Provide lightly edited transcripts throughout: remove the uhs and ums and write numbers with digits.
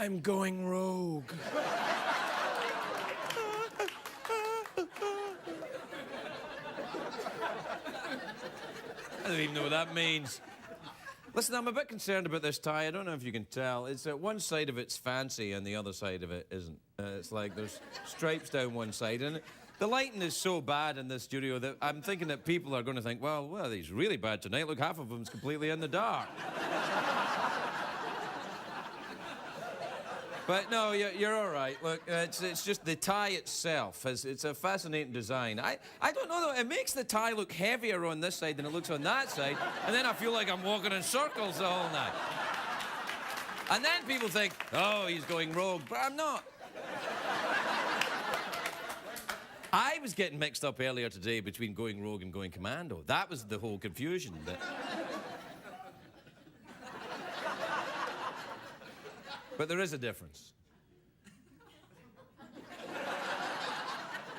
I'm going rogue. I don't even know what that means. Listen, I'm a bit concerned about this tie. I don't know if you can tell. It's one side of it's fancy and the other side of it isn't. It's like there's stripes down one side. And the lighting is so bad in this studio that I'm thinking that people are going to think, well, he's really bad tonight. Look, half of them's completely in the dark. But no, you're all right. Look, it's just the tie itself. It's a fascinating design. I don't know, though. It makes the tie look heavier on this side than it looks on that side. And then I feel like I'm walking in circles the whole night. And then people think, oh, he's going rogue. But I'm not. I was getting mixed up earlier today between going rogue and going commando. That was the whole confusion. But there is a difference.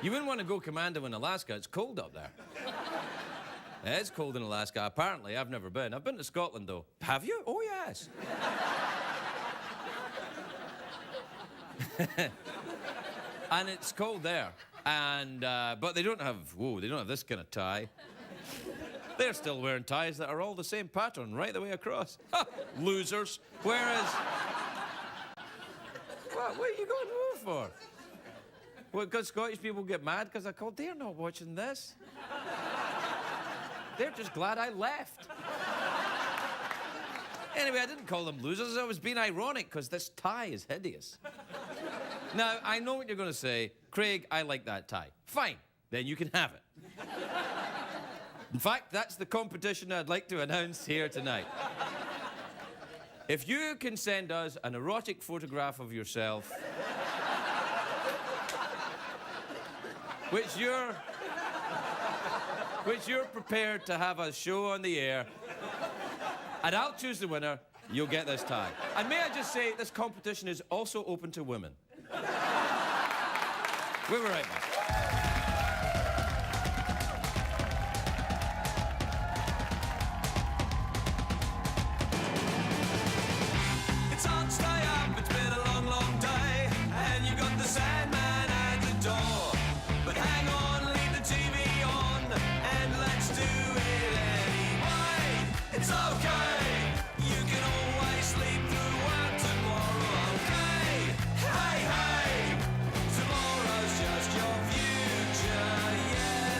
You wouldn't want to go commando in Alaska. It's cold up there. It's cold in Alaska, apparently. I've never been. I've been to Scotland, though. Have you? Oh, yes. And it's cold there. And, but they don't have this kind of tie. They're still wearing ties that are all the same pattern right the way across. Losers. Whereas... What are you going rogue for? What, because Scottish people get mad because I called? They're not watching this. They're just glad I left. Anyway, I didn't call them losers. I was being ironic because this tie is hideous. Now, I know what you're going to say. Craig, I like that tie. Fine. Then you can have it. In fact, that's the competition I'd like to announce here tonight. If you can send us an erotic photograph of yourself, which you're prepared to have us show on the air, and I'll choose the winner, you'll get this tie. And may I just say, this competition is also open to women. We'll be right back. Sandman at the door. But hang on, leave the TV on, and let's do it anyway. It's okay, you can always sleep through work tomorrow, okay? Hey, hey, tomorrow's just your future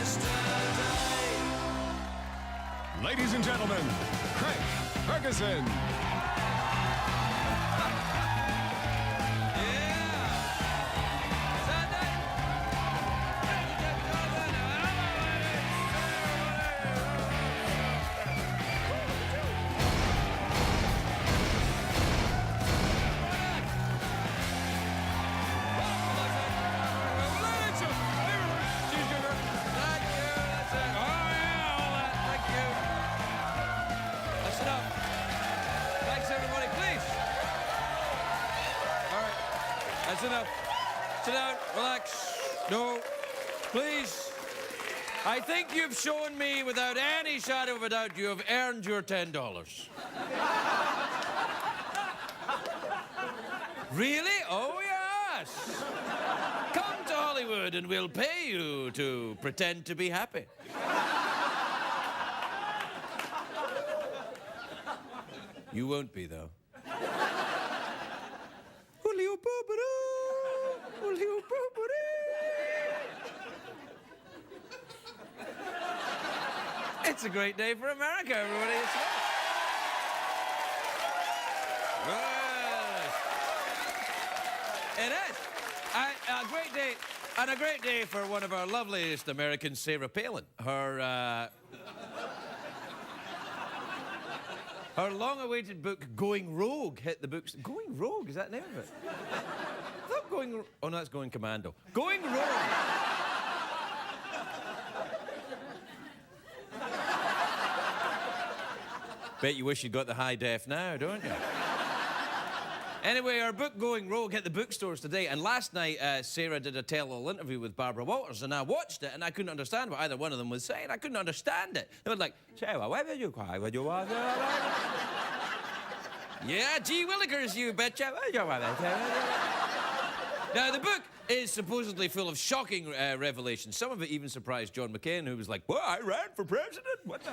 yesterday. Ladies and gentlemen, Craig Ferguson. That's enough. Sit down, relax. No, please. I think you've shown me without any shadow of a doubt you have earned your $10. Really? Oh, yes. Come to Hollywood and we'll pay you to pretend to be happy. You won't be, though. It's a great day for America, everybody. It is. A great day, and a great day for one of our loveliest Americans, Sarah Palin. Her long-awaited book, Going Rogue, hit the books. Going Rogue, is that the name of it? I thought oh, no, that's Going Commando. Going Rogue. Bet you wish you'd got the high def now, don't you? Anyway, our book Going Rogue hit the bookstores today, and last night Sarah did a tell-all interview with Barbara Walters, and I watched it, and I couldn't understand what either one of them was saying. I couldn't understand it. They were like, Sarah, where did you cry? Yeah, gee willikers, you betcha. Now, the book is supposedly full of shocking revelations. Some of it even surprised John McCain, who was like, well, I ran for president? What the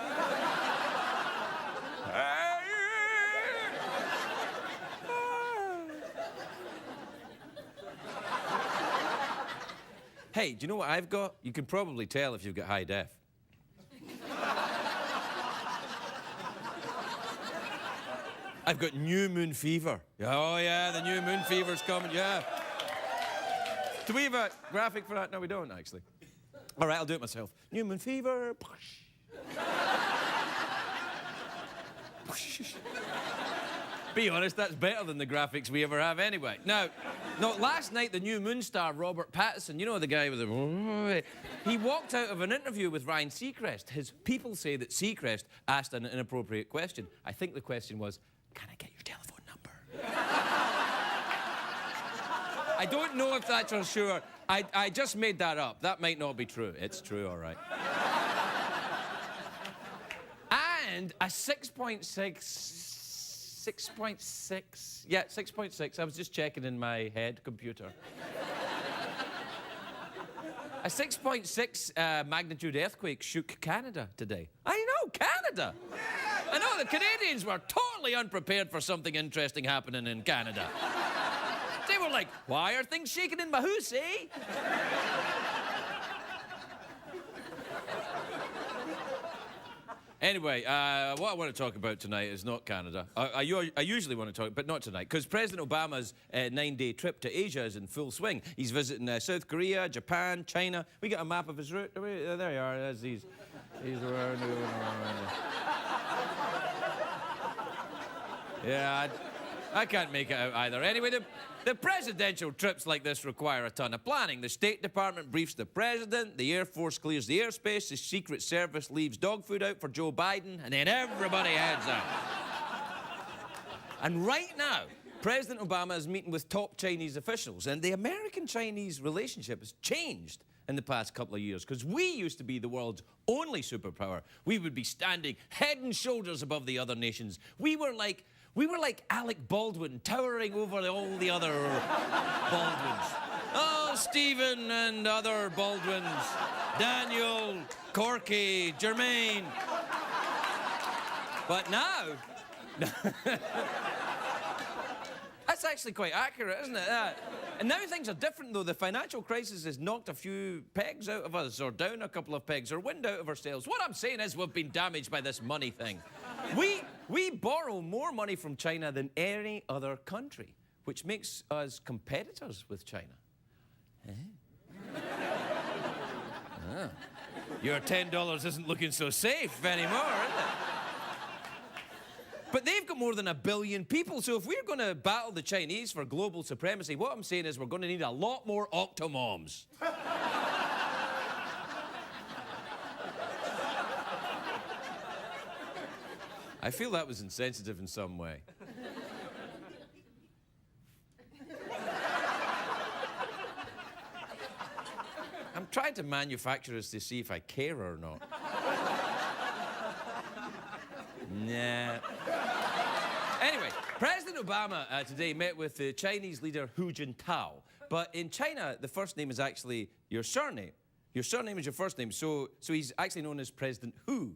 Hey, do you know what I've got? You can probably tell if you've got high def. I've got new moon fever. Oh, yeah, the new moon fever's coming, yeah. Do we have a graphic for that? No, we don't, actually. All right, I'll do it myself. New moon fever. Be honest, that's better than the graphics we ever have anyway. Now, no, last night, the new moon star, Robert Pattinson, you know the guy with the... He walked out of an interview with Ryan Seacrest. His people say that Seacrest asked an inappropriate question. I think the question was, can I get your telephone number? I don't know if that's for sure. I just made that up. That might not be true. It's true, all right. And a 6.6... Yeah, 6.6. I was just checking in my head computer. A 6.6 magnitude earthquake shook Canada today. I know, Canada! I know, the Canadians were totally unprepared for something interesting happening in Canada. They were like, why are things shaking in Mahoose, eh? Anyway, what I want to talk about tonight is not Canada. I usually want to talk, but not tonight, because President Obama's 9-day trip to Asia is in full swing. He's visiting South Korea, Japan, China. We got a map of his route. There you are. There's these. Yeah, I can't make it out either. Anyway, the presidential trips like this require a ton of planning. The State Department briefs the president, the Air Force clears the airspace, the Secret Service leaves dog food out for Joe Biden, and then everybody heads out. And right now, President Obama is meeting with top Chinese officials, and the American-Chinese relationship has changed in the past couple of years, because we used to be the world's only superpower. We would be standing head and shoulders above the other nations. We were like Alec Baldwin, towering over all the other Baldwins. Oh, Stephen and other Baldwins. Daniel, Corky, Jermaine. But now... That's actually quite accurate, isn't it? And now things are different, though. The financial crisis has knocked a few pegs out of us, or down a couple of pegs, or wind out of our sails. What I'm saying is we've been damaged by this money thing. We borrow more money from China than any other country, which makes us competitors with China. Eh? Ah. Your $10 isn't looking so safe anymore, is it? But they've got more than 1 billion people, so if we're going to battle the Chinese for global supremacy, what I'm saying is we're going to need a lot more Octomoms. I feel that was insensitive in some way. I'm trying to manufacture this to see if I care or not. Nah. Anyway, President Obama today met with the Chinese leader Hu Jintao. But in China, the first name is actually your surname. Your surname is your first name, so he's actually known as President Hu.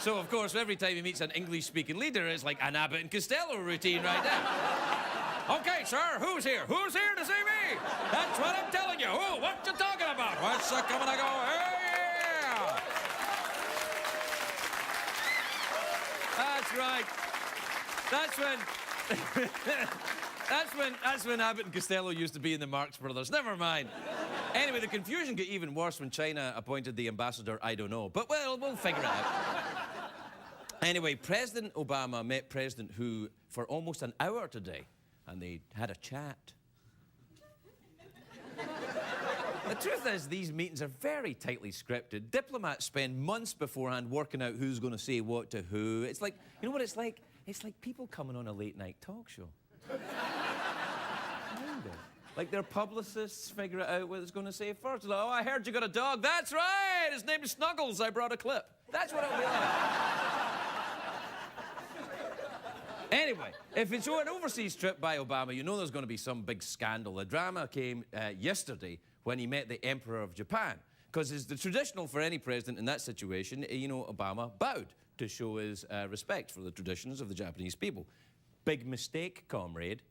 So, of course, every time he meets an English-speaking leader, it's like an Abbott and Costello routine right now. Okay, sir, who's here? Who's here to see me? That's what I'm telling you. Who? What you talking about? What's coming? I go, yeah! That's right. That's when Abbott and Costello used to be in the Marx Brothers. Never mind. Anyway, the confusion got even worse when China appointed the ambassador I don't know. But, well, we'll figure it out. Anyway, President Obama met President Hu for almost an hour today, and they had a chat. The truth is, these meetings are very tightly scripted. Diplomats spend months beforehand working out who's going to say what to who. It's like, you know what it's like? It's like people coming on a late-night talk show. Kind of. Like their publicists figure it out what it's going to say first. Like, oh, I heard you got a dog. That's right. His name is Snuggles. I brought a clip. That's what it'll be like. Anyway, if it's an overseas trip by Obama, you know there's going to be some big scandal. The drama came yesterday when he met the Emperor of Japan. Because it's the traditional for any president in that situation, you know, Obama bowed to show his respect for the traditions of the Japanese people. Big mistake, comrade.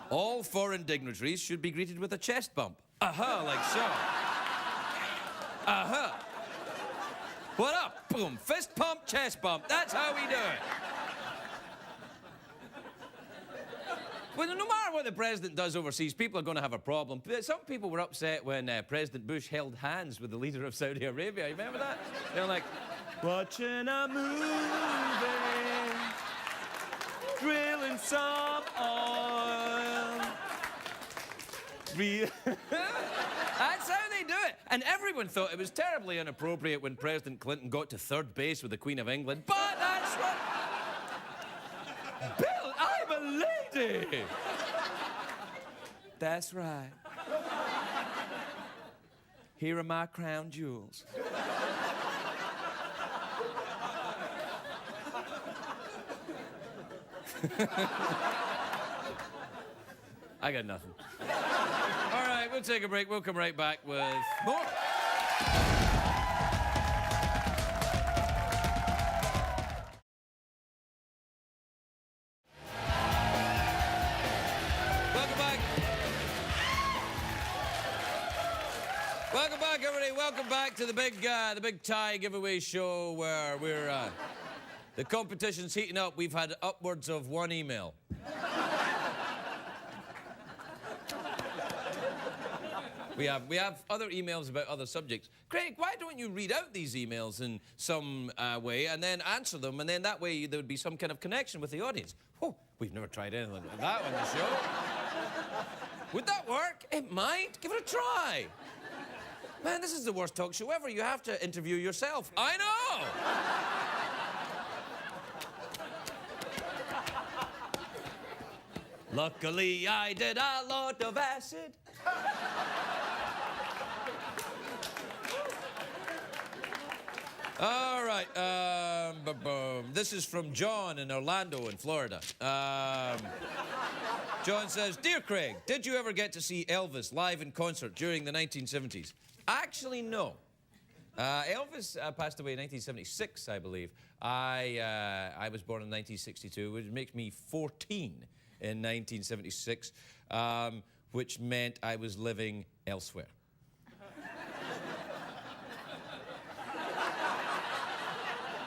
All foreign dignitaries should be greeted with a chest bump. Aha, like so. Aha. What up? Boom. Fist pump, chest bump. That's how we do it. Well, no matter what the president does overseas, people are going to have a problem. Some people were upset when President Bush held hands with the leader of Saudi Arabia. You remember that? They're like, watching a movie, drilling some oil. That's how they do it. And everyone thought it was terribly inappropriate when President Clinton got to third base with the Queen of England. But that's what... Bill, I'm a lady. That's right. Here are my crown jewels. I got nothing. All right, we'll take a break. We'll come right back with more. Welcome back. Welcome back, everybody. Welcome back to the big tie giveaway show where we're the competition's heating up. We've had upwards of 1 email. We have other emails about other subjects. Craig, why don't you read out these emails in some way and then answer them, and then that way there would be some kind of connection with the audience. Oh, we've never tried anything like that on the show. Would that work? It might. Give it a try. Man, this is the worst talk show ever. You have to interview yourself. I know! Luckily, I did a lot of acid. All right, this is from John in Orlando, in Florida. John says, Dear Craig, did you ever get to see Elvis live in concert during the 1970s? Actually, no. Elvis passed away in 1976, I believe. I was born in 1962, which makes me 14 in 1976, which meant I was living elsewhere.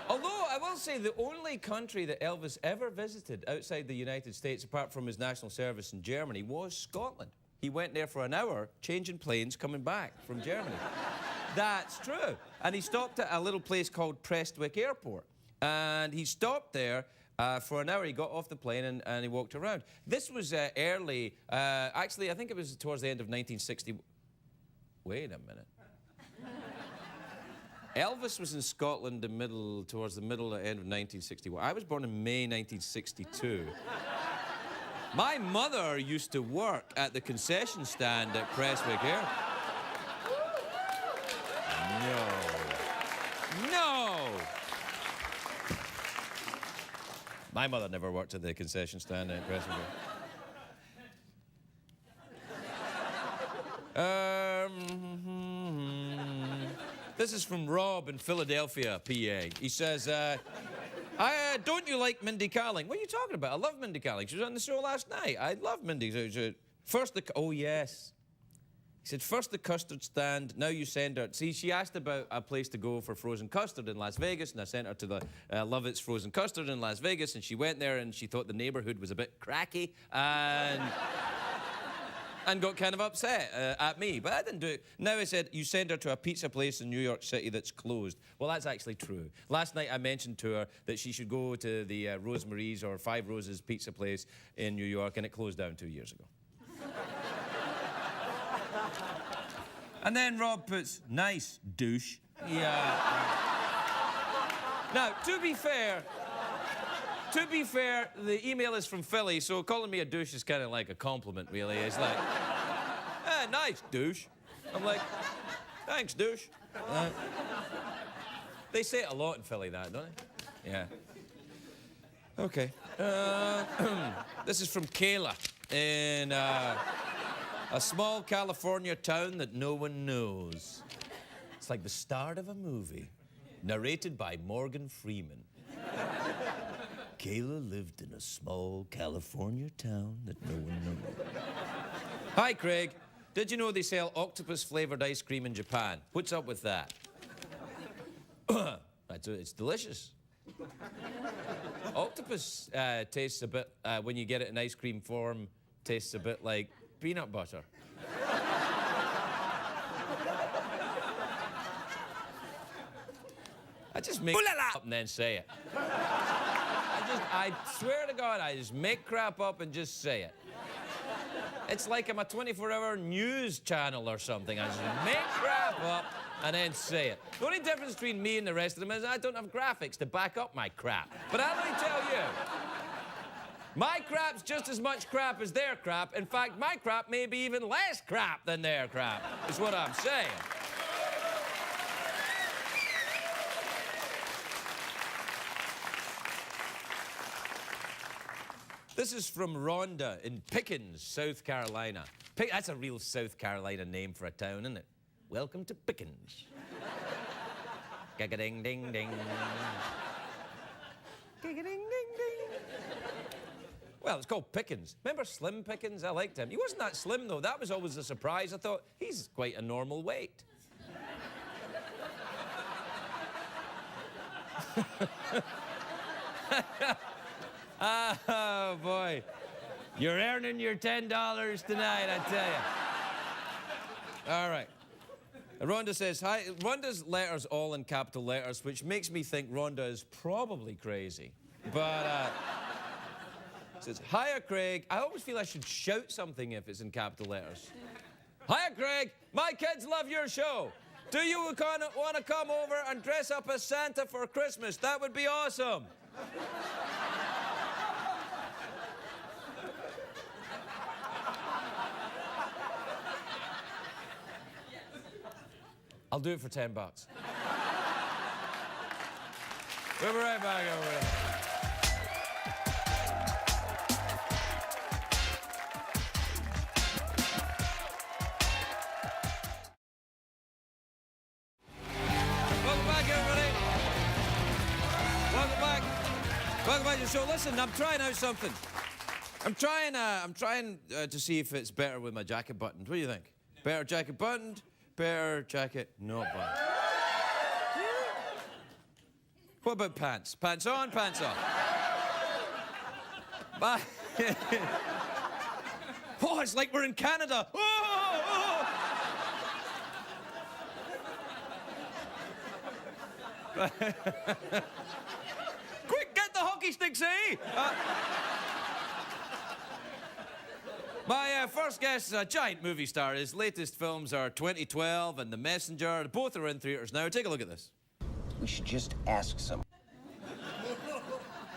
Although, I will say the only country that Elvis ever visited outside the United States, apart from his national service in Germany, was Scotland. He went there for an hour, changing planes, coming back from Germany. That's true. And he stopped at a little place called Prestwick Airport. And he stopped there for an hour. He got off the plane and he walked around. This was early, actually, I think it was towards the end of 1960. Wait a minute. Elvis was in Scotland towards the middle and end of 1961. I was born in May 1962. My mother used to work at the concession stand at Prestwick Airport. No. My mother never worked at the concession stand at Prestwick Airport. This is from Rob in Philadelphia, PA. He says, don't you like Mindy Kaling? What are you talking about? I love Mindy Kaling. She was on the show last night. I love Mindy. Oh, yes. He said, first the custard stand, now you send her. See, she asked about a place to go for frozen custard in Las Vegas, and I sent her to the Lovett's Frozen Custard in Las Vegas, and she went there, and she thought the neighborhood was a bit cracky, and got kind of upset at me, but I didn't do it. Now I said, you send her to a pizza place in New York City that's closed. Well, that's actually true. Last night I mentioned to her that she should go to the Rosemary's or Five Roses pizza place in New York, and it closed down 2 years ago. And then Rob puts, nice, douche. Yeah. Now, to be fair, the email is from Philly, so calling me a douche is kind of like a compliment, really. It's like, nice, douche. I'm like, thanks, douche. They say it a lot in Philly, that, don't they? Yeah. Okay. This is from Kayla in a small California town that no one knows. It's like the start of a movie, narrated by Morgan Freeman. Kayla lived in a small California town that no one knows. Hi, Craig. Did you know they sell octopus-flavored ice cream in Japan? What's up with that? It's delicious. Octopus tastes a bit, when you get it in ice cream form, tastes a bit like peanut butter. I just make up and then say it. I swear to God, I just make crap up and just say it. It's like I'm a 24-hour news channel or something. I just make crap up and then say it. The only difference between me and the rest of them is I don't have graphics to back up my crap. But let me tell you, my crap's just as much crap as their crap. In fact, my crap may be even less crap than their crap, is what I'm saying. This is from Rhonda in Pickens, South Carolina. That's a real South Carolina name for a town, isn't it? Welcome to Pickens. Gag-a-ding-ding-ding. Gag-a-ding-ding-ding. Well, it's called Pickens. Remember Slim Pickens? I liked him. He wasn't that slim, though. That was always a surprise. I thought, he's quite a normal weight. Oh, boy. You're earning your $10 tonight, I tell you. All right. Rhonda says, hi. Rhonda's letters all in capital letters, which makes me think Rhonda is probably crazy. But, says, hiya, Craig. I always feel I should shout something if it's in capital letters. Hiya, Craig. My kids love your show. Do you want to come over and dress up as Santa for Christmas? That would be awesome. I'll do it for $10. We'll be right back over there. Welcome back, everybody. Welcome back. Welcome back to the show. Listen, I'm trying out something. I'm trying to see if it's better with my jacket buttoned. What do you think? Better jacket buttoned? Better jacket not buttoned. What about pants? Pants on, pants off. Bye. Oh, it's like we're in Canada. Oh, oh. Quick, get the hockey sticks, eh? My first guest is a giant movie star. His latest films are 2012 and The Messenger. Both are in theaters now. Take a look at this. We should just ask some.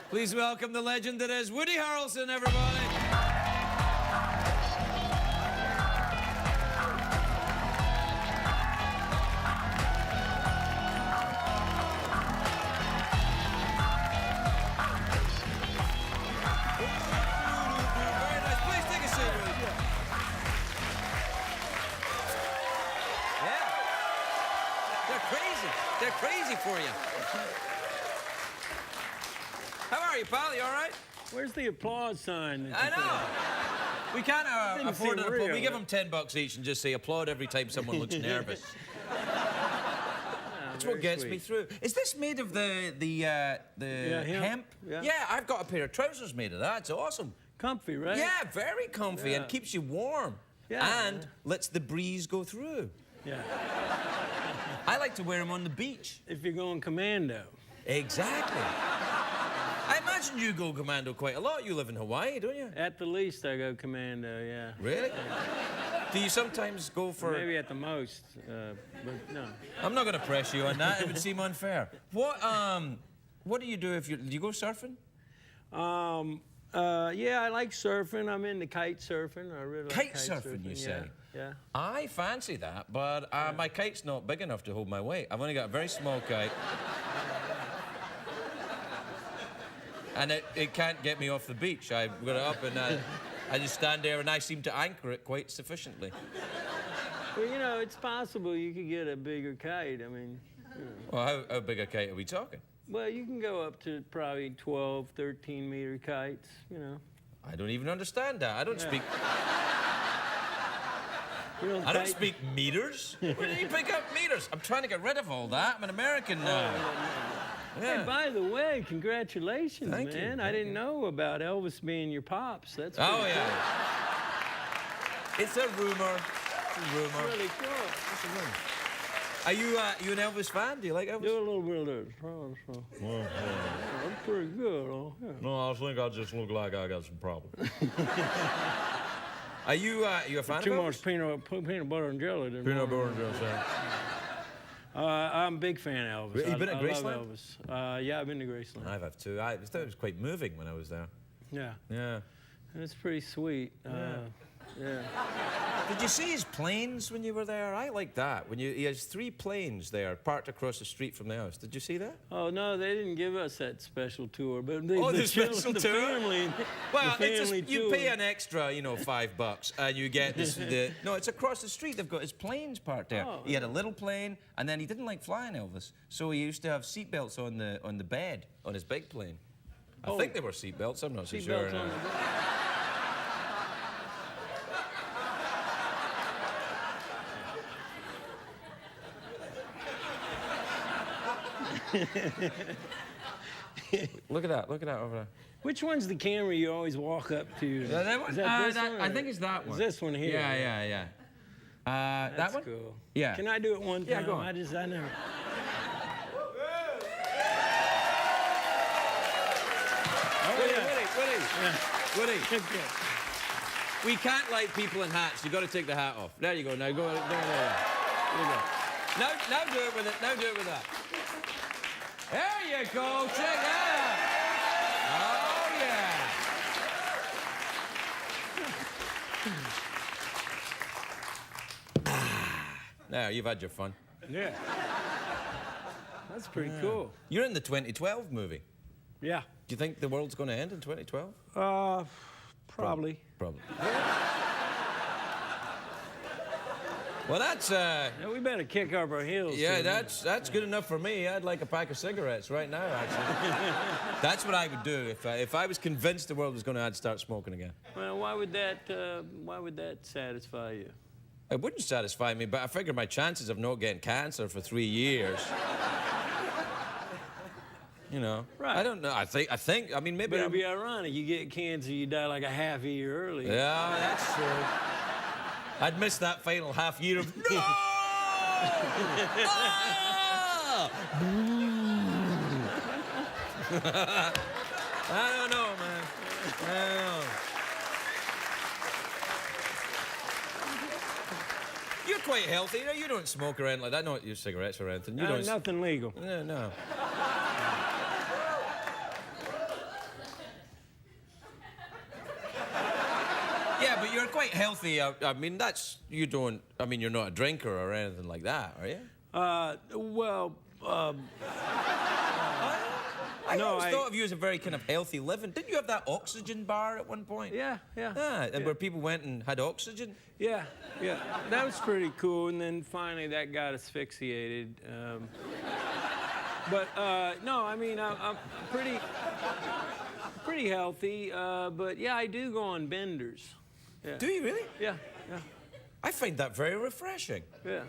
Please welcome the legend that is Woody Harrelson, everybody. They're crazy for you. How are you, pal? You all right? Where's the applause sign? I know. We can't afford an applause. We give them $10 each and just say applaud every time someone looks nervous. That's what gets me through. Is this made of the hemp? Yeah. Yeah, I've got a pair of trousers made of that. It's awesome. Comfy, right? Yeah, very comfy and keeps you warm. Yeah. And lets the breeze go through. Yeah. I like to wear them on the beach. If you're going commando. Exactly. I imagine you go commando quite a lot. You live in Hawaii, don't you? At the least, I go commando, yeah. Really? Do you sometimes go for... Maybe at the most, but no. I'm not going to press you on that. It would seem unfair. What do you do if you... Do you go surfing? Yeah, I like surfing. I'm into kite surfing. I really like Kite surfing, you say? Yeah. I fancy that, but my kite's not big enough to hold my weight. I've only got a very small kite. And it can't get me off the beach. I got it up and I just stand there and I seem to anchor it quite sufficiently. Well, you know, it's possible you could get a bigger kite. I mean, you know. Well, how big a kite are we talking? Well, you can go up to probably 12, 13-meter kites, you know. I don't even understand that. I don't speak... You know, I don't speak meters. Where do you pick up meters? I'm trying to get rid of all that. I'm an American now. Yeah. Hey, by the way, congratulations, Thank you. man. I didn't know about Elvis being your pops. That's Oh, pretty yeah. It's a rumor. It's a rumor. cool. Really cool. It's a rumor. Are you an Elvis fan? Do you like Elvis? Do a little bit of this. That's pretty good, huh? Yeah. No, I think I just look like I got some problems. Are you a fan Too of much Elvis? peanut butter and jelly. Peanut butter and jelly sandwich. I'm a big fan of Elvis. You've been at I Graceland? love Elvis. Yeah, I've been to Graceland. I have too. I thought it was quite moving when I was there. Yeah, Yeah. it's pretty sweet. Yeah. Did you see his planes when you were there? I like that. He has 3 planes there parked across the street from the house. Did you see that? Oh no, they didn't give us that special tour, but Oh, the children, special the tour? family. Well, the it's just, family you tour. pay an extra, $5, and you get this. No, it's across the street. They've got his planes parked there. Oh, He had a little plane, and then he didn't like flying, Elvis, so he used to have seatbelts on the bed on his big plane. I think they were seatbelts. I'm not so sure. Seatbelts on the Look at that over there. Which one's the camera you always walk up to? That one? Is that this one? I or- think it's that one. Is this one here? Yeah. That That's one? cool. Yeah. Can I do it one time? Yeah, go on. I never. Woody. We can't like people in hats. You got to take the hat off. There you go. Now go. There you go. Now do it with it. Now do it with that. There you go. Check that out. Oh yeah. Now you've had your fun. Yeah. That's pretty cool. You're in the 2012 movie. Yeah. Do you think the world's going to end in 2012? Probably. Probably. Well, that's Yeah, we better kick up our heels. yeah, soon. that's good enough for me. I'd like a pack of cigarettes right now, actually. That's what I would do if I was convinced the world was going to. I'd start smoking again. Well, why would that satisfy you? It wouldn't satisfy me, but I figure my chances of not getting cancer for 3 years. Right. I don't know. I think. I mean, maybe. But it'd be ironic. You get cancer, you die like a half a year early. Yeah, that's true. I'd miss that final half year of no! Ah! I don't know, man. I don't know. You're quite healthy. You don't smoke or anything like that. Not use cigarettes or anything. You don't. Nothing legal. No. Yeah, but you're quite healthy. I mean, you don't. I mean, you're not a drinker or anything like that, are you? Well, I No, always thought of you as a very kind of healthy living. Didn't you have that oxygen bar at one point? yeah. And where people went and had oxygen? Yeah. That was pretty cool, and then finally that got asphyxiated. But no, I mean I'm pretty healthy. But yeah, I do go on benders. Yeah. Do you really? Yeah. I find that very refreshing. Yeah.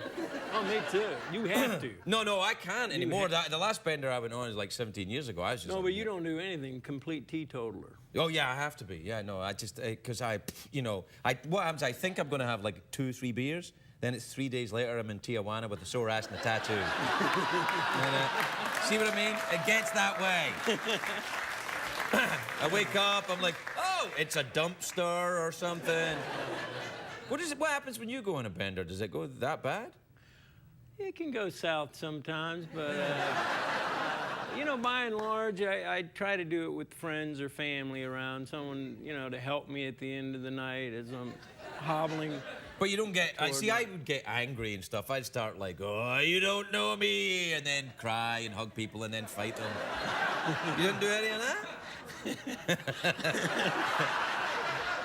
Oh, me too. You have to. No, I can't anymore. The last bender I went on is like 17 years ago. I was just No, like, but you don't do anything. Complete teetotaler. Oh yeah, I have to be. Yeah, no, I just because what happens? I think I'm gonna have like 2 or 3 beers. Then it's 3 days later. I'm in Tijuana with a sore ass and a tattoo. See what I mean? It gets that way. I wake up. I'm like, oh, it's a dumpster or something. What happens when you go on a bender? Does it go that bad? It can go south sometimes, but by and large, I try to do it with friends or family around, someone to help me at the end of the night as I'm hobbling. But you don't get. I would get angry and stuff. I'd start like, oh, you don't know me, and then cry and hug people and then fight them. You didn't do any of that?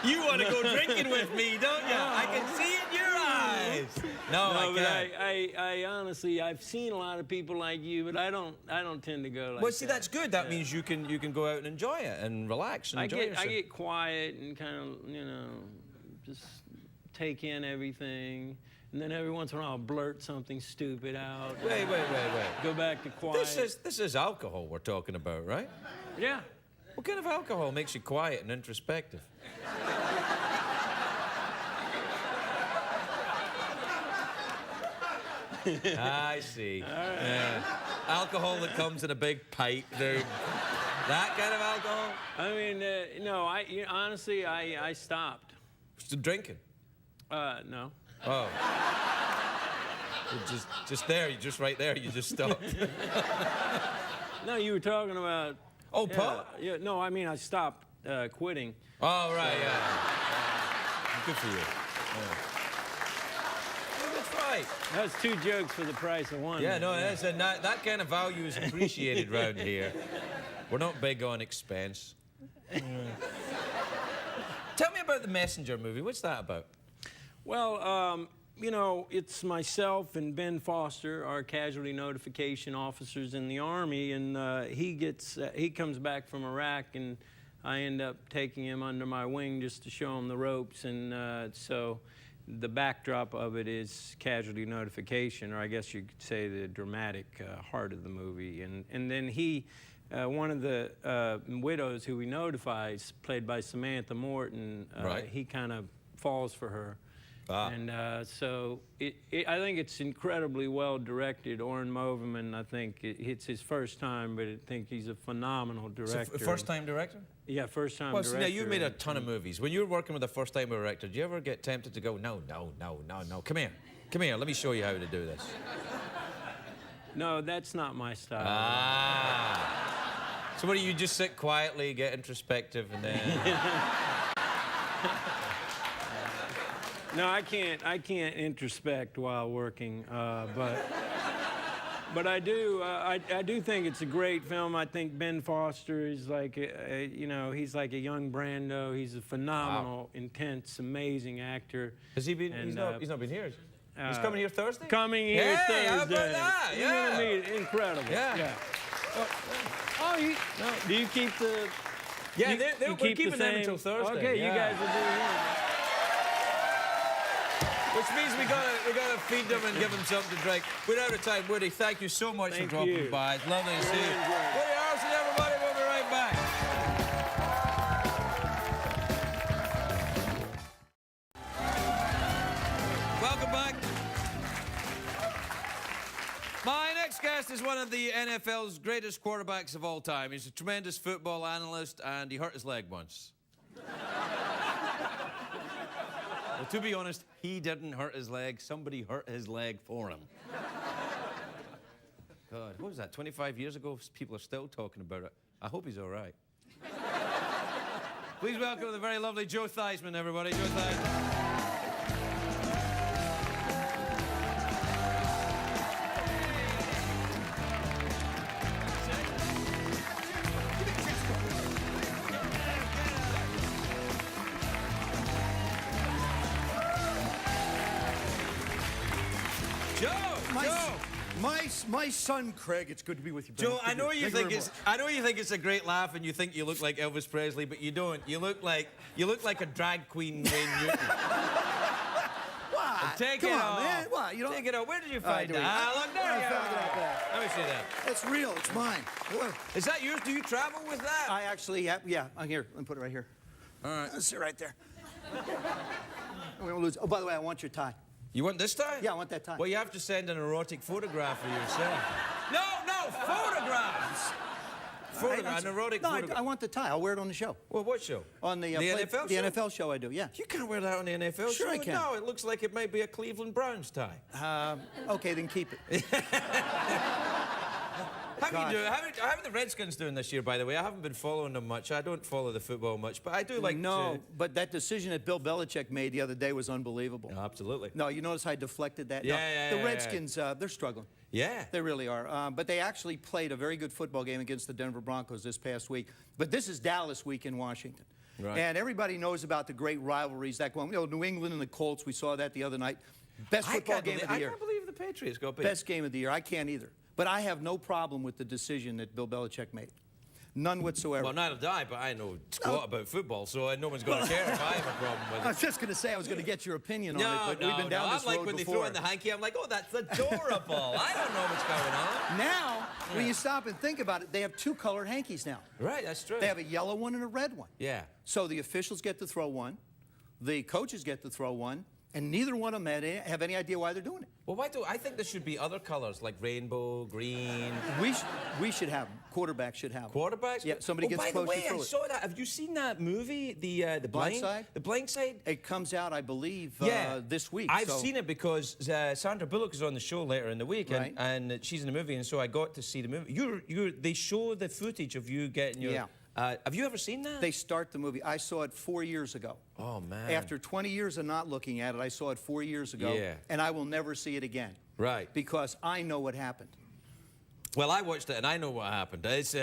You want to go drinking with me, don't you? I can see it in your eyes. No, I but can't. I honestly, I've seen a lot of people like you, but I don't tend to go like Well, see, that. that's good. That means you can go out and enjoy it and relax and enjoy yourself. I get quiet and kind of, just take in everything. And then every once in a while I'll blurt something stupid out. Wait. Go back to quiet. This is alcohol we're talking about, right? Yeah. What kind of alcohol makes you quiet and introspective? I see. All right. Yeah. Alcohol that comes in a big pipe, dude. That kind of alcohol? I mean, no, honestly, I stopped. Still drinking? No. Oh. You're just there, you're just right there, you just stopped. No, you were talking about... Oh, pot? Yeah, no, I mean, I stopped quitting. Oh, right, yeah. Good for you. Yeah. Well, that's right. That's 2 jokes for the price of 1. Yeah, no, that kind of value is appreciated round here. We're not big on expense. Tell me about the Messenger movie. What's that about? Well, it's myself and Ben Foster, our casualty notification officers in the Army, and he comes back from Iraq, and I end up taking him under my wing just to show him the ropes, and so the backdrop of it is casualty notification, or I guess you could say the dramatic heart of the movie, and then he. One of the widows who he notifies, played by Samantha Morton, right. He kind of falls for her. Ah. And so I think it's incredibly well directed. Oren Moverman, I think it's his first time, but I think he's a phenomenal director. First-time director? Yeah, first-time Well, director. see, now you've made a ton of movies. When you were working with a first-time director, do you ever get tempted to go, no, come here, let me show you how to do this? No, that's not my style. Ah. So what do you just sit quietly, get introspective, and then... No, I can't introspect while working, but I do. I do think it's a great film. I think Ben Foster is like, he's like a young Brando. He's a phenomenal, intense, amazing actor. Has he been? And, he's not been here. He's coming here Thursday. Coming here Thursday. How about that? You're gonna meet incredible. Yeah. Do you keep the? Yeah, you we're keep keeping the them same? until Thursday. Okay, yeah. you guys are doing that. Which means we gotta feed them and give them something to drink. We're out of time, Woody. Thank you so much for dropping by. It's lovely to see you. Woody Harrelson, everybody. We'll be right back. Welcome back. My next guest is one of the NFL's greatest quarterbacks of all time. He's a tremendous football analyst, and he hurt his leg once. Well, to be honest, he didn't hurt his leg. Somebody hurt his leg for him. God, what was that, 25 years ago? People are still talking about it. I hope he's all right. Please welcome the very lovely Joe Theisman, everybody. Joe Theisman. My son, Craig, it's good to be with you, Ben. Joe, I know you think it's a great laugh, and you think you look like Elvis Presley, but you don't. You look like a drag queen, Wayne Newton. What? Take Come it on, off. man. What? You don't. Take it off. Where did you find do it. that? Look, there you I found it out are. there. Let me see that. It's real. It's mine. Is that yours? Do you travel with that? I actually have. Yeah. Here. Let me put it right here. All right. Let's sit right there. We won't lose. Oh, by the way, I want your tie. You want this tie? Yeah, I want that tie. Well, you have to send an erotic photograph of yourself. No, photographs. An erotic photograph. I want the tie. I'll wear it on the show. Well, what show? On the NFL show? The NFL show I do, yeah. You can't wear that on the NFL Sure show. I can. No, it looks like it might be a Cleveland Browns tie. Okay, then keep it. How are you doing? How are the Redskins doing this year, by the way? I haven't been following them much. I don't follow the football much, but I do like to... but that decision that Bill Belichick made the other day was unbelievable. No, absolutely. No, you notice how I deflected that? Yeah, No, yeah, the yeah, Redskins, they're struggling. Yeah. They really are. But they actually played a very good football game against the Denver Broncos this past week. But this is Dallas week in Washington. Right. And everybody knows about the great rivalries that go on. You know, New England and the Colts, we saw that the other night. Best football game of the year. I can't believe the Patriots got beat. Best game of the year. I can't either. But I have no problem with the decision that Bill Belichick made. None whatsoever. Well, neither do I, but I know squat about football, so no one's going to care if I have a problem with it. I was just going to say I was going to get your opinion on it, but No, we've been down this I'm like road when before. they throw in the hanky, I'm like, oh, that's adorable. I don't know what's going on. Now, when you stop and think about it, they have two colored hankies now. Right, that's true. They have a yellow one and a red one. Yeah. So the officials get to throw one, the coaches get to throw one, and neither one of them have any idea why they're doing it. Well, I think there should be other colors like rainbow, green. We should have them. Quarterbacks should have them. Quarterbacks? Yeah, somebody gets by close the way, to throw I it. saw that. Have you seen that movie, the Blind Side? The Blind Side? It comes out, I believe, this week. I've seen it because Sandra Bullock is on the show later in the week, Right. and she's in the movie, and so I got to see the movie. They show the footage of you getting your... Yeah. Have you ever seen that? They start the movie. I saw it 4 years ago. Oh, man. After 20 years of not looking at it, I saw it 4 years ago. Yeah. And I will never see it again. Right. Because I know what happened. Well, I watched it, and I know what happened. It's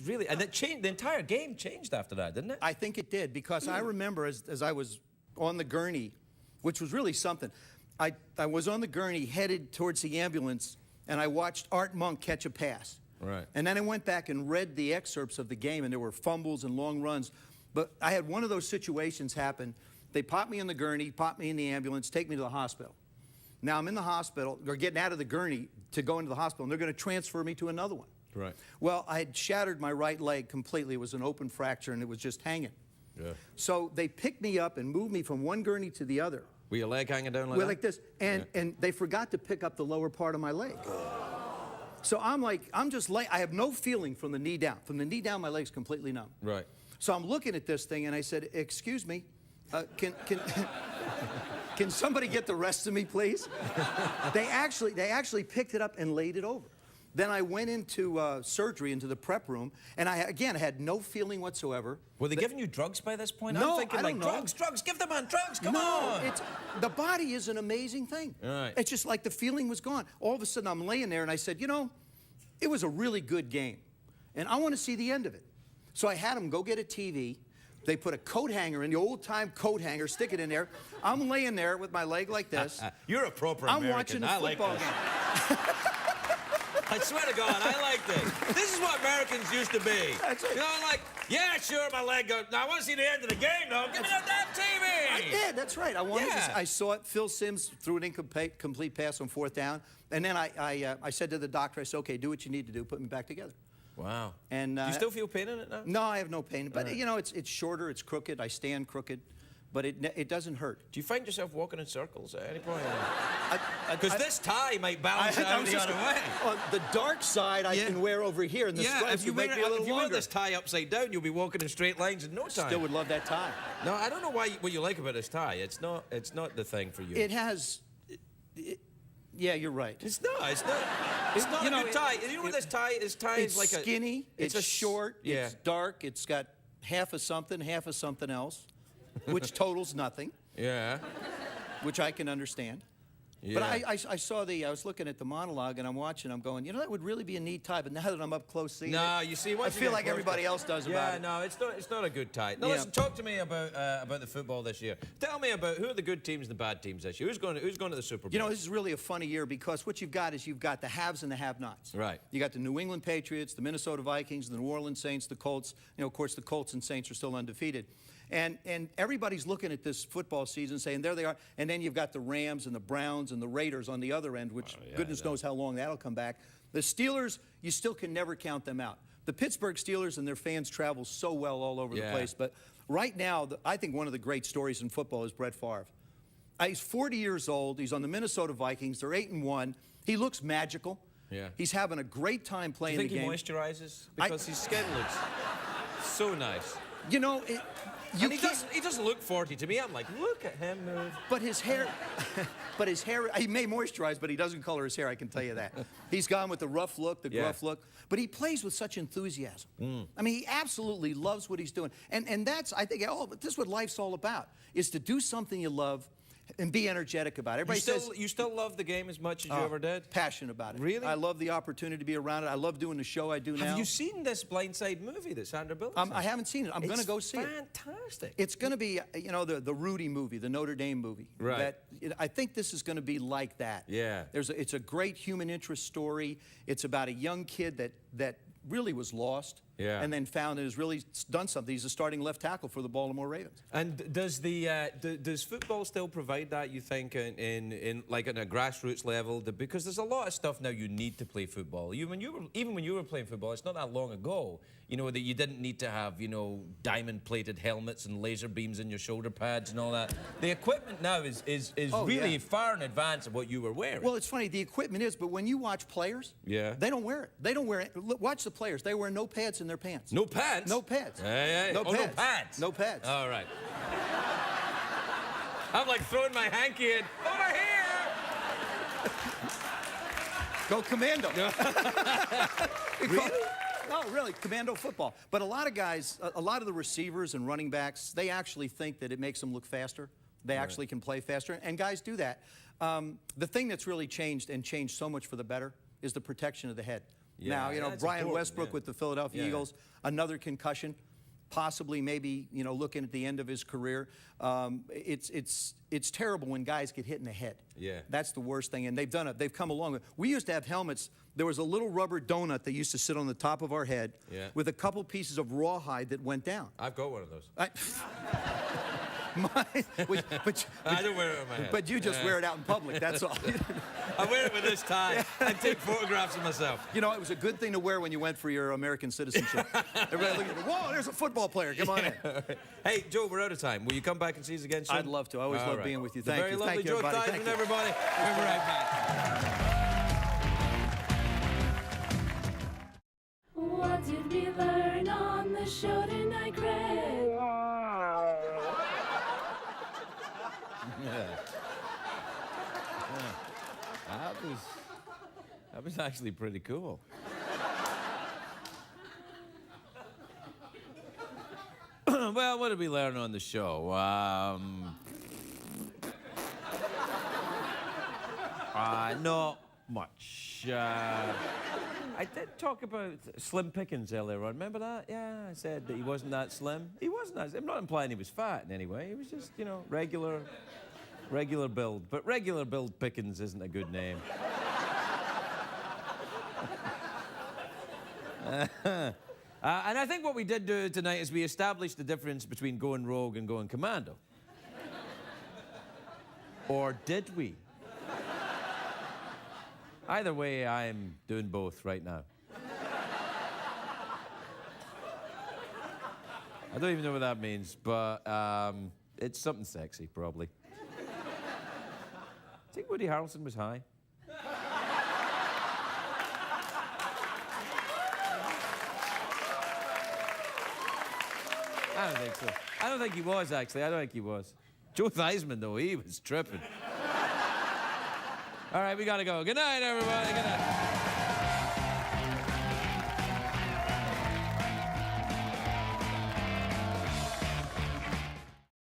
really... And it changed. The entire game changed after that, didn't it? I think it did, because I remember as I was on the gurney, which was really something, I was on the gurney headed towards the ambulance, and I watched Art Monk catch a pass. Right. And then I went back and read the excerpts of the game, and there were fumbles and long runs. But I had one of those situations happen. They pop me in the gurney, pop me in the ambulance, take me to the hospital. Now I'm in the hospital, or getting out of the gurney to go into the hospital, and they're going to transfer me to another one. Right. Well, I had shattered my right leg completely. It was an open fracture, and it was just hanging. Yeah. So they picked me up and moved me from one gurney to the other. Were your leg hanging down like Well, that? like this. And they forgot to pick up the lower part of my leg. So I'm just laying, I have no feeling from the knee down. From the knee down, my leg's completely numb. Right. So I'm looking at this thing, and I said, excuse me, can somebody get the rest of me, please? They actually picked it up and laid it over. Then I went into surgery, into the prep room, and I had no feeling whatsoever. Were they giving you drugs by this point? No, I'm thinking I don't know. drugs, give the man drugs, come on. The body is an amazing thing. Right. It's just like the feeling was gone. All of a sudden, I'm laying there, and I said, you know, it was a really good game, and I want to see the end of it. So I had them go get a TV. They put a coat hanger in, the old-time coat hanger, stick it in there. I'm laying there with my leg like this. You're a proper I'm American. watching a I like football this. game. I swear to God, I like this. This is what Americans used to be. That's it. You know, like, yeah, sure, my leg goes. Now, I want to see the end of the game, though. Give me that damn TV. I did, that's right. I wanted Yeah. to, I saw it. Phil Simms threw an incomplete pass on 4th down. And then I said to the doctor, I said, okay, do what you need to do. Put me back together. Wow. And, do you still feel pain in it now? No, I have no pain. But, you know, it's shorter, it's crooked. I stand crooked. But it doesn't hurt. Do you find yourself walking in circles at any point? I- Because this tie might balance out the other way. On the dark side, I can wear over here, and the stripes if you would make me a little if you wear longer. this tie upside down, you'll be walking in straight lines in no time. Still would love that tie. No, I don't know what you like about this tie. It's not the thing for you. It has... yeah, you're right. It's not a good tie. You know what this tie is? It's like skinny, it's short, yeah. it's dark, it's got half of something else, which totals nothing, Yeah. which I can understand. Yeah. But I was looking at the monologue, and I'm watching, I'm going, you know, that would really be a neat tie, but now that I'm up close seeing No, it, you see, I once you feel get like close everybody to- else does about it. No, it's not a good tie. No, Yeah. listen, talk to me about the football this year. Tell me about who are the good teams and the bad teams this year. Who's going to the Super Bowl? You know, this is really a funny year because what you've got is you've got the haves and the have-nots. Right. You got the New England Patriots, the Minnesota Vikings, the New Orleans Saints, the Colts. You know, of course, the Colts and Saints are still undefeated. And everybody's looking at this football season saying, there they are. And then you've got the Rams and the Browns and the Raiders on the other end, which goodness knows how long that'll come back. The Steelers, you still can never count them out. The Pittsburgh Steelers and their fans travel so well all over the place. But right now, I think one of the great stories in football is Brett Favre. He's 40 years old. He's on the Minnesota Vikings. They're 8-1. He looks magical. Yeah. He's having a great time playing Do you the think game. he moisturizes? Because his skin looks so nice. You know, You And he doesn't look 40 to me. I'm like, look at him move. But his hair, he may moisturize, but he doesn't color his hair, I can tell you that. He's gone with the rough look, the gruff look, but he plays with such enthusiasm. I mean, he absolutely loves what he's doing. And that's, I think, this is what life's all about, is to do something you love and be energetic about it. Everybody You still love the game as much as you ever did? Passionate about it. Really? I love the opportunity to be around it. I love doing the show I do now. Have you seen this Blindside movie that Sandra Bullock? I haven't seen it. I'm going to go see it. Fantastic. It's going to be, you know, the Rudy movie, the Notre Dame movie. Right. I think this is going to be like that. Yeah. It's a great human interest story. It's about a young kid that really was lost. Yeah. And then found and has really done something. He's a starting left tackle for the Baltimore Ravens. And does does football still provide that, you think, in like on a grassroots level? Because there's a lot of stuff now you need to play football. Even when you were playing football, it's not that long ago, you know, that you didn't need to have, you know, diamond-plated helmets and laser beams in your shoulder pads and all that. The equipment now is really far in advance of what you were wearing. Well, it's funny, the equipment is, but when you watch players, they don't wear it. They don't wear it. Look, watch the players. They wear no pads in their pants. No pads? No pads. Hey. No pads. No pads? No pads. All right. I'm like throwing my hanky in. Over here! Go Commando. Really? No, really, Commando football. But a lot of guys, a lot of the receivers and running backs, they actually think that it makes them look faster. They actually can play faster, and guys do that. The thing that's really changed, and changed so much for the better, is the protection of the head. Yeah, now, you know, that's Brian important, Westbrook with the Philadelphia Eagles, another concussion, possibly maybe, you know, looking at the end of his career. It's terrible when guys get hit in the head. Yeah. That's the worst thing, and they've done it. They've come along. We used to have helmets. There was a little rubber donut that used to sit on the top of our head with a couple pieces of rawhide that went down. I've got one of those. But I don't wear it on my head. But you just wear it out in public, that's all. I wear it with this tie and take photographs of myself. You know, it was a good thing to wear when you went for your American citizenship. Everybody looked at me, whoa, there's a football player, come on in. Hey, Joe, we're out of time. Will you come back and see us again soon? I'd love to. I always love being with you. Thank you. Very lovely Thank you, Joe everybody. Theisman, everybody. We'll be right back. What did we learn on the show tonight, Craig? That was actually pretty cool. Well, what did we learn on the show? Not much. I did talk about Slim Pickens earlier on. Remember that? Yeah, I said that he wasn't that slim. He wasn't that. I'm not implying he was fat in any way. He was just, you know, regular build. But regular build Pickens isn't a good name. And I think what we did do tonight is we established the difference between going rogue and going commando. Or did we? Either way, I'm doing both right now. I don't even know what that means, but it's something sexy, probably. I think Woody Harrelson was high. I don't think so. I don't think he was, actually. I don't think he was. Joe Theisman, though, he was tripping. All right, we gotta go. Good night, everybody. Good night.